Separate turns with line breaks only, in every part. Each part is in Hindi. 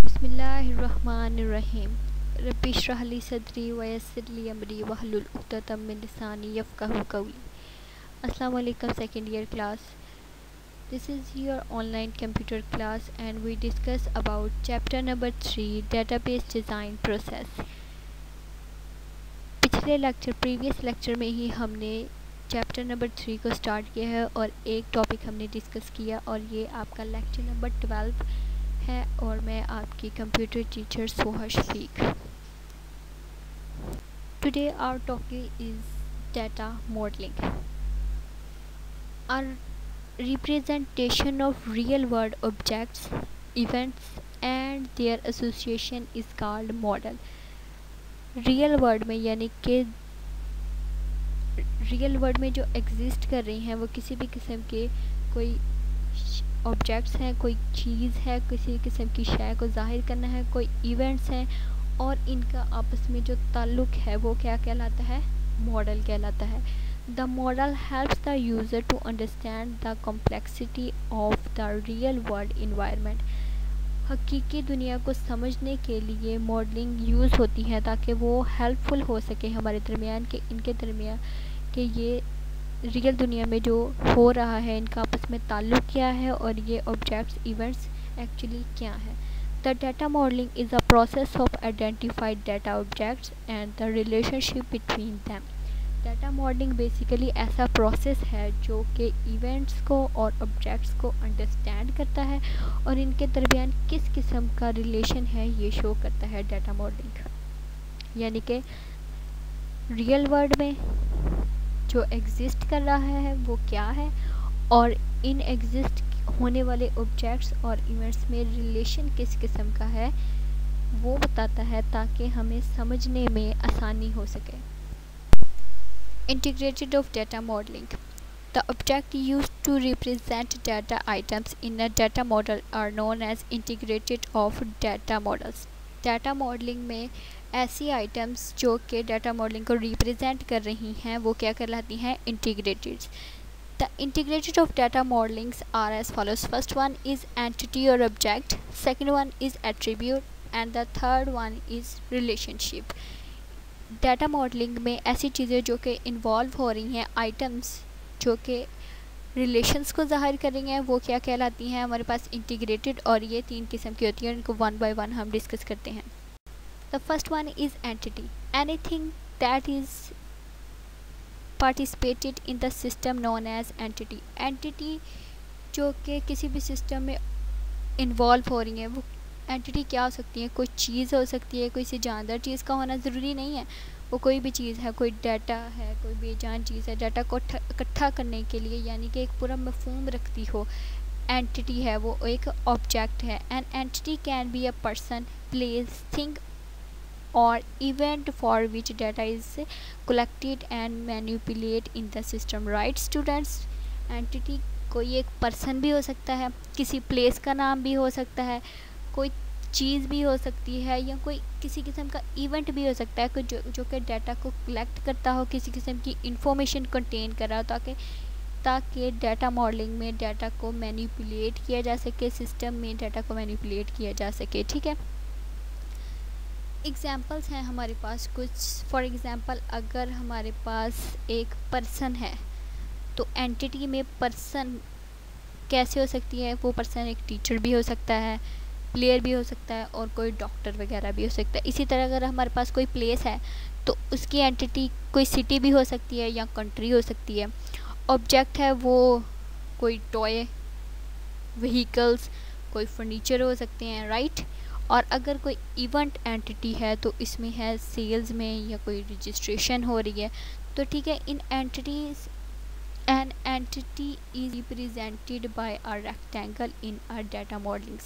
बिस्मिल्लाहिर्रहमानिर्रहीम। रब्बि इश्रह ली सदरी वयस्सिर ली अमरी वहलुल उक़दतम मिन लिसानी यफ़क़हू क़ौली। अस्सलाम वालेकुम second year class. This is your online computer class and we discuss about chapter number 3 database design process। Previous lecture में ही हमने चैप्टर नंबर 3 को स्टार्ट किया है और एक टॉपिक हमने डिस्कस किया और ये आपका लेक्चर नंबर 12 है और मैं आपकी computer teacher Soha Shafiq. Today our topic is data modelling. आवर representation of real world objects, events and their association is called model। Real world में यानी कि रियल वर्ल्ड में जो एग्जिस्ट कर रही हैं वो किसी भी किस्म के कोई ऑब्जेक्ट्स हैं, कोई चीज़ है, किसी किस्म की शय को ज़ाहिर करना है, कोई इवेंट्स हैं और इनका आपस में जो ताल्लुक़ है वो क्या कहलाता है? मॉडल कहलाता है। The model helps the user to understand the complexity of the real world environment। हकीकी दुनिया को समझने के लिए मॉडलिंग यूज़ होती है ताकि वो हेल्पफुल हो सके हमारे दरमियान के इनके दरमियान कि ये रियल दुनिया में जो हो रहा है इनका आपस में ताल्लुक़ क्या है और ये ऑब्जेक्ट्स इवेंट्स एक्चुअली क्या है। The data modeling is a process of identified data objects and the relationship between them। Data modelling basically ऐसा प्रोसेस है जो कि इवेंट्स को और ऑब्जेक्ट्स को अंडरस्टैंड करता है और इनके दरमियान किस किस्म का रिलेशन है ये शो करता है डाटा मॉडलिंग। यानी कि रियल वर्ल्ड में जो एग्जिस्ट कर रहा है वो क्या है और इन एग्जिस्ट होने वाले ऑब्जेक्ट्स और इवेंट्स में रिलेशन किस किस्म का है वो बताता है ताकि हमें समझने में आसानी हो सके। Integrated of data modeling। The object used to represent data items in a data model are known as integrated of data models। Data modelling में ऐसी आइटम्स जो कि डाटा मॉडलिंग को रिप्रेजेंट कर रही हैं वो क्या कहलाती हैं? Integrated. The integrated of data modelings are as follows। First one is entity or object, second one is attribute and the third one is relationship। Data modelling में ऐसी चीज़ें जो कि इन्वॉल्व हो रही हैं, आइटम्स जो कि रिलेशंस को ज़ाहिर कर रही हैं वो क्या कहलाती हैं? हमारे पास इंटीग्रेटेड और ये 3 किस्म की होती हैं। इनको वन बाय वन हम डिस्कस करते हैं। The first one is entity. Anything that is participated in the system known as entity. Entity जो कि किसी भी सिस्टम में इन्वॉल्व हो रही हैं वो एंटिटी क्या हो सकती है? कोई चीज़ हो सकती है, कोई सी जानदार चीज़ का होना ज़रूरी नहीं है, वो कोई भी चीज़ है, कोई डाटा है, कोई बेजान चीज़ है। डाटा को इकट्ठा करने के लिए यानी कि एक पूरा मफहूम रखती हो एंटिटी है, वो एक ऑब्जेक्ट है। An entity can be a person, place, thing और event for which data is collected and manipulate in the system. Right students, entity कोई एक पर्सन भी हो सकता है, किसी प्लेस का नाम भी हो सकता है, कोई चीज़ भी हो सकती है या कोई किसी किस्म का इवेंट भी हो सकता है कोई जो कि डाटा को कलेक्ट करता हो, किसी किस्म की इंफॉर्मेशन कंटेन कर रहा हो ताकि डाटा मॉडलिंग में डाटा को मैनिपुलेट किया जा सके, सिस्टम में डाटा को मैनिपुलेट किया जा सके। ठीक है, एग्जांपल्स हैं हमारे पास कुछ। फॉर एग्ज़ाम्पल अगर हमारे पास एक पर्सन है तो एंटिटी में पर्सन कैसे हो सकती है? वो पर्सन एक टीचर भी हो सकता है, प्लेयर भी हो सकता है और कोई डॉक्टर वगैरह भी हो सकता है। इसी तरह अगर हमारे पास कोई प्लेस है तो उसकी एंटिटी कोई सिटी भी हो सकती है या कंट्री हो सकती है। ऑब्जेक्ट है वो कोई टॉय, व्हीकल्स, कोई फर्नीचर हो सकते हैं। राइट, और अगर कोई इवेंट एंटिटी है तो इसमें है सेल्स में या कोई रजिस्ट्रेशन हो रही है। तो ठीक है, इन entities an entity is represented by a rectangle in a data modelling.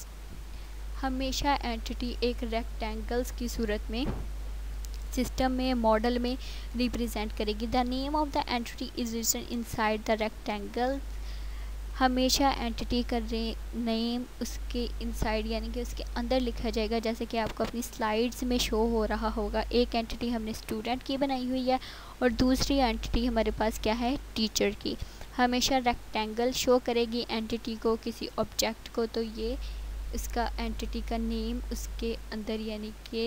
हमेशा एंटिटी एक रेक्टेंगल्स की सूरत में सिस्टम में मॉडल में रिप्रेजेंट करेगी। The name of the entity is written inside the rectangle. हमेशा एंटिटी का नेम उसके इनसाइड यानी कि उसके अंदर लिखा जाएगा, जैसे कि आपको अपनी स्लाइड्स में शो हो रहा होगा। एक एंटिटी हमने स्टूडेंट की बनाई हुई है और दूसरी एंटिटी हमारे पास क्या है? टीचर की। हमेशा रेक्टेंगल शो करेगी एंटिटी को, किसी ऑब्जेक्ट को, तो ये उसका एंटिटी का नेम उसके अंदर यानी कि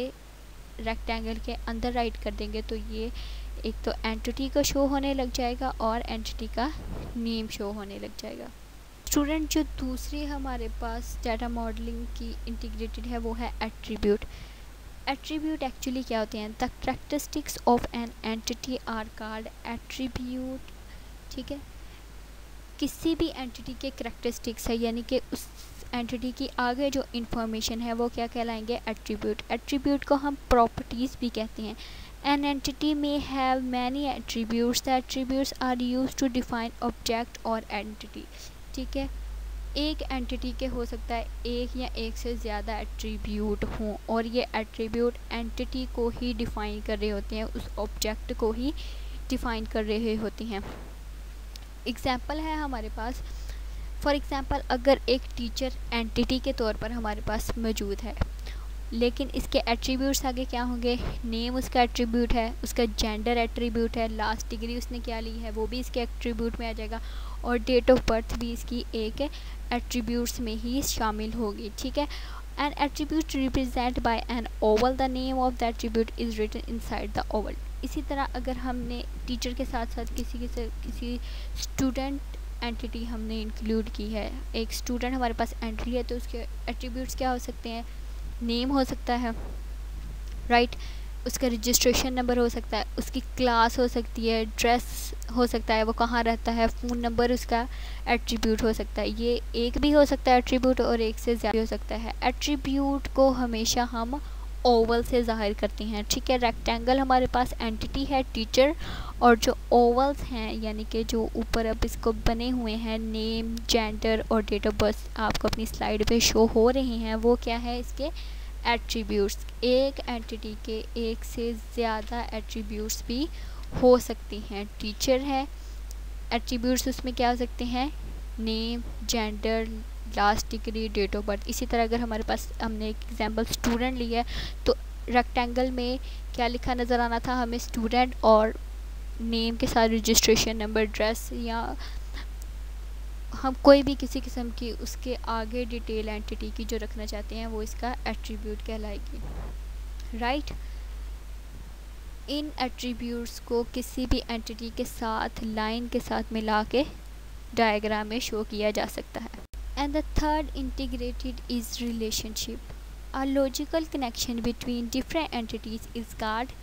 रेक्टेंगल के अंदर राइट कर देंगे तो ये एक तो एंटिटी का शो होने लग जाएगा और एंटिटी का नेम शो होने लग जाएगा। स्टूडेंट, जो दूसरी हमारे पास डाटा मॉडलिंग की इंटीग्रेटेड है वो है एट्रीब्यूट। एट्रीब्यूट एक्चुअली क्या होते हैं? The characteristics of an entity are called attribute. ठीक है, किसी भी एंटिटी के कैरेक्टरिस्टिक्स है यानी कि उस एंटिटी की आगे जो इंफॉर्मेशन है वो क्या कहलाएंगे? एट्रीब्यूट। एट्रीब्यूट को हम प्रॉपर्टीज़ भी कहते हैं। An entity may have many attributes. The attributes are use to define object और एंटिटी। ठीक है, एक एंटिटी के हो सकता है एक या एक से ज़्यादा एट्रीब्यूट हों और ये एट्रीब्यूट एंटिटी को ही डिफ़ाइन कर रहे होते हैं, उस ऑब्जेक्ट को ही डिफ़ाइन कर रहे होते हैं। एग्जाम्पल है हमारे पास, फॉर एग्ज़ाम्पल अगर एक टीचर एंटिटी के तौर पर हमारे पास मौजूद है लेकिन इसके एट्रीब्यूट्स आगे क्या होंगे? नेम उसका एट्रीब्यूट है, उसका जेंडर एट्रीब्यूट है, लास्ट डिग्री उसने क्या ली है वो भी इसके एट्रीब्यूट में आ जाएगा और डेट ऑफ बर्थ भी इसकी एक एट्रीब्यूट्स में ही शामिल होगी। ठीक है, an attribute represent by an oval, the name of the attribute is written inside the oval. इसी तरह अगर हमने टीचर के साथ साथ किसी स्टूडेंट एंटिटी हमने इंक्लूड की है, एक स्टूडेंट हमारे पास एंट्री है तो उसके एट्रीब्यूट्स क्या हो सकते हैं? नेम हो सकता है, राइट, उसका रजिस्ट्रेशन नंबर हो सकता है, उसकी क्लास हो सकती है, ड्रेस हो सकता है, वो कहाँ रहता है, फ़ोन नंबर उसका एट्रीब्यूट हो सकता है। ये एक भी हो सकता है एट्रीब्यूट और एक से ज़्यादा हो सकता है। एट्रीब्यूट को हमेशा हम ओवल से ज़ाहिर करते हैं। ठीक है, रेक्टेंगल हमारे पास एंटिटी है टीचर और जो ओवल्स हैं यानी कि जो ऊपर अब इसको बने हुए हैं नेम, जेंडर और डेट ऑफ बर्थ आपको अपनी स्लाइड पे शो हो रहे हैं वो क्या है? इसके एट्रीब्यूट्स। एक एंटिटी के एक से ज़्यादा एट्रीब्यूट्स भी हो सकते हैं। टीचर है, एट्रीब्यूट्स उसमें क्या हो सकते हैं? Name, gender, last degree, date of birth. इसी तरह अगर हमारे पास हमने एक एग्जांपल स्टूडेंट लिया है तो रेक्टेंगल में क्या लिखा नज़र आना था हमें? स्टूडेंट और नेम के साथ रजिस्ट्रेशन नंबर, ड्रेस, या हम कोई भी किसी किस्म की उसके आगे डिटेल एंटिटी की जो रखना चाहते हैं वो इसका एट्रीब्यूट कहलाएगी, राइट। इन एट्रीब्यूट्स को किसी भी एंटिटी के साथ लाइन के साथ मिला के डायग्राम में शो किया जा सकता है। And the third integrated is relationship. A logical connection between different entities is called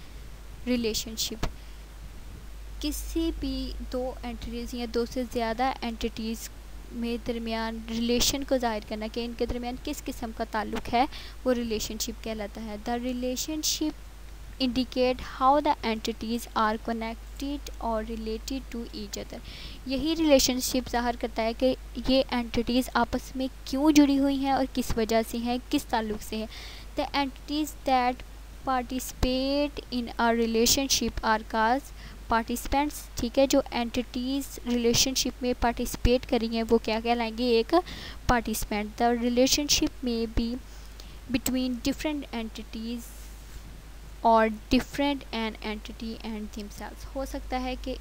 relationship. किसी भी दो एंटिटीज़ या दो से ज़्यादा एंटिटीज़ में दरमियान रिलेशन को ज़ाहिर करना कि इनके दरमियान किस किस्म का ताल्लुक़ है वो रिलेशनशिप कहलाता है। The relationship indicate how the entities are connected or related to each other. यही रिलेशनशिप ज़ाहिर करता है कि ये एंटिटीज़ आपस में क्यों जुड़ी हुई हैं और किस वजह से हैं, किस ताल्लुक़ से है। The entities that participate in a relationship are called participants. ठीक है, जो एंटिटीज़ रिलेशनशिप में पार्टिसिपेट करी हैं वो क्या कहलाएंगे? एक पार्टिसिपेंट। द रिलेशनशिप में बी बिटवीन डिफरेंट एंटिटीज़ और different an entity and themselves. हो सकता है कि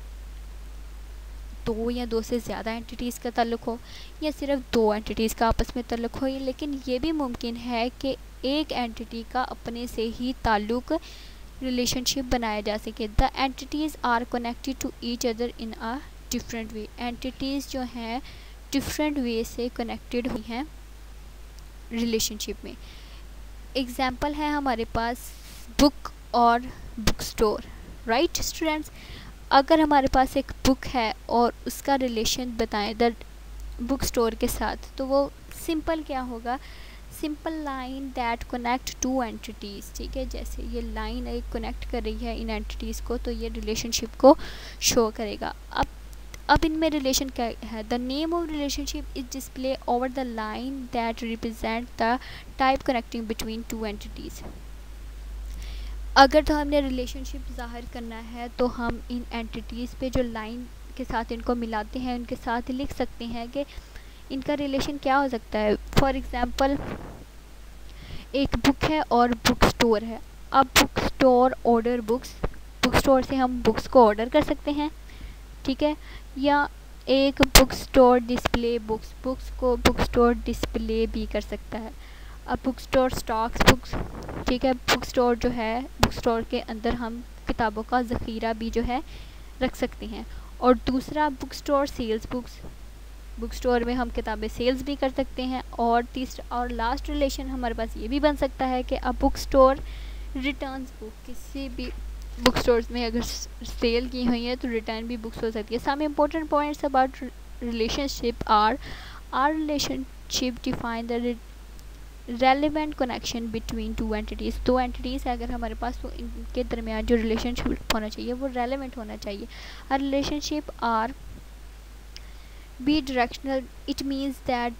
दो या दो से ज़्यादा एंटिटीज़ का ताल्लुक़ हो या सिर्फ दो एंटिटीज़ का आपस में ताल्लुक़ हो, लेकिन ये भी मुमकिन है कि एक एंटिटी का अपने से ही ताल्लुक़ रिलेशनशिप बनाया जा सके। The entities are connected to each other in a different way. Entities जो हैं डिफरेंट वे से कनेक्टेड हुई हैं रिलेशनशिप में। एग्ज़ाम्पल है हमारे पास बुक और बुक स्टोर, राइट स्टूडेंट्स। अगर हमारे पास एक बुक है और उसका रिलेशन बताएं द बुक स्टोर के साथ तो वो सिंपल क्या होगा? Simple line that connect two entities. ठीक है, जैसे ये लाइन एक कनेक्ट कर रही है इन एंटिटीज़ को तो ये रिलेशनशिप को शो करेगा। अब इनमें रिलेशन क्या है? The name of relationship is display over the line that represent the type connecting between two entities. अगर तो हमने रिलेशनशिप ज़ाहिर करना है तो हम इन एंटिटीज़ पे जो लाइन के साथ इनको मिलाते हैं उनके साथ लिख सकते हैं कि इनका रिलेशन क्या हो सकता है। फॉर एग्ज़ाम्पल एक बुक है और बुक स्टोर है। अब book store order books, book store से हम बुक्स को ऑर्डर कर सकते हैं, ठीक है, या एक बुक स्टोर डिस्प्ले बुक्स को बुक स्टोर डिस्प्ले भी कर सकता है। अब बुक स्टोर स्टॉक्स बुक्स, ठीक है, बुक स्टोर जो है, बुक स्टोर के अंदर हम किताबों का ज़ख़ीरा भी जो है रख सकते हैं। और दूसरा book store sells book store में हम किताबें सेल्स भी कर सकते हैं। और तीसरा और लास्ट रिलेशन हमारे पास ये भी बन सकता है कि अब बुक स्टोर रिटर्न्स बुक, किसी भी बुक स्टोर्स में अगर सेल की हुई है तो रिटर्न भी बुक्स हो सकती है। Some important points about relationship are relationship define the relevant connection between two entities. दो एंटिटीज़ अगर हमारे पास तो इनके दरमियान जो रिलेशनशिप होना चाहिए वो रेलिवेंट होना चाहिए। A relationship are bidirectional, it means that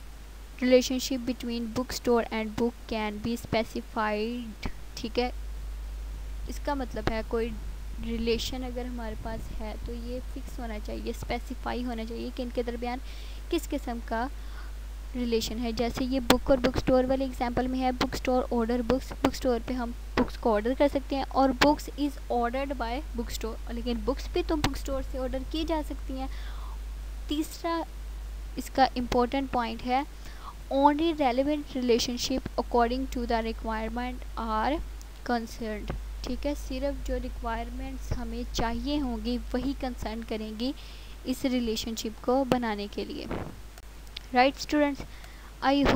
relationship between book store and book can be specified, ठीक है। इसका मतलब है कोई रिलेशन अगर हमारे पास है तो ये फिक्स होना चाहिए, स्पेसिफाई होना चाहिए कि इनके दरमियान किस किस्म का रिलेशन है। जैसे ये बुक और बुक स्टोर वाले एग्जांपल में है, book store order books, book store पे हम बुक्स को ऑर्डर कर सकते हैं और books is ordered bye book store, लेकिन बुक्स भी तो बुक स्टोर से ऑर्डर की जा सकती हैं। तीसरा इसका इम्पोर्टेंट पॉइंट है, only relevant relationship according to the requirement are concerned, ठीक है, सिर्फ जो रिक्वायरमेंट्स हमें चाहिए होंगी वही कंसर्न करेंगी इस रिलेशनशिप को बनाने के लिए। Right students, I hope